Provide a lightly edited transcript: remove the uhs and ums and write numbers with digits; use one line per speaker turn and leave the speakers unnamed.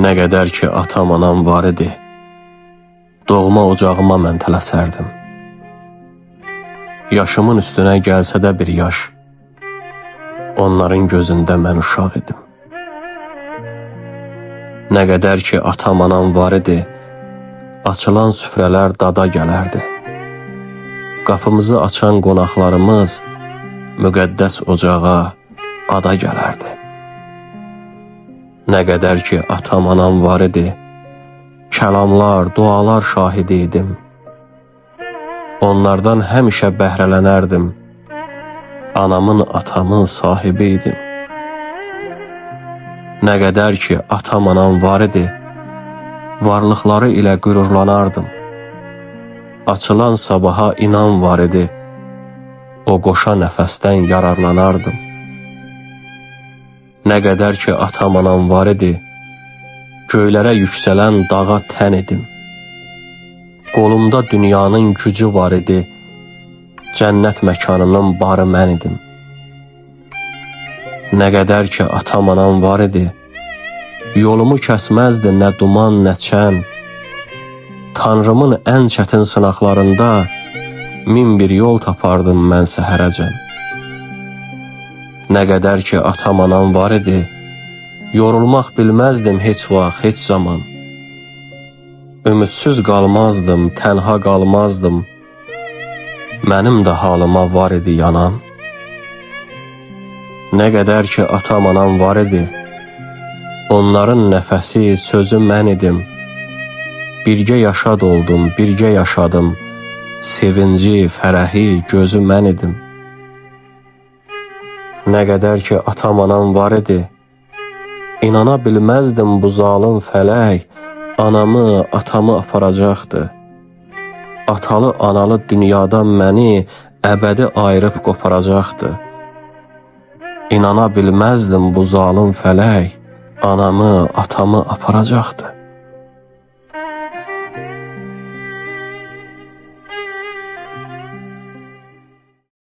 Nə qədər ki atam anam var idi, doğma ocağıma mən tələsərdim. Yaşımın üstünə gəlsə də bir yaş, onların gözündə mən uşaq idim. Nə qədər ki atam anam var idi, açılan süfrələr dada gələrdi. Qapımızı açan qonaqlarımız müqəddəs ocağa, ada gələrdi. Nə qədər ki atam anam var idi, kəlamlar, dualar şahidi idim. Onlardan həmişə bəhrələnərdim, anamın, atamın sahibi idim. Nə qədər ki atam anam var idi, varlıqları ilə qürurlanardım. Açılan sabaha inan var idi, o qoşa nəfəsdən yararlanardım. Nə qədər ki atam anam var idi, göylərə yüksələn dağa tən idim. Qolumda dünyanın gücü var idi, cənnət məkanının barı mən idim. Nə qədər ki atam anam var idi, yolumu kəsməzdi nə duman, nə çən. Tanrımın ən çətin sınaqlarında min bir yol tapardım mən səhərəcən. Nə qədər ki atam anam var idi, yorulmaq bilməzdim heç vaxt, heç zaman. Ümidsiz qalmazdım, tənha qalmazdım, mənim də halıma var idi yanan. Nə qədər ki atam anam var idi, onların nəfəsi, sözü mən idim. Birgə yaşad oldum, birgə yaşadım, sevinci, fərəhi, gözü mən idim. Nə qədər ki atam anam var idi, inana bilməzdim bu zalım fələk, anamı, atamı aparacaqdı. Atalı, analı dünyadan məni əbədi ayırıb qoparacaqdı. İnana bilməzdim bu zalım fələk, anamı, atamı aparacaqdı.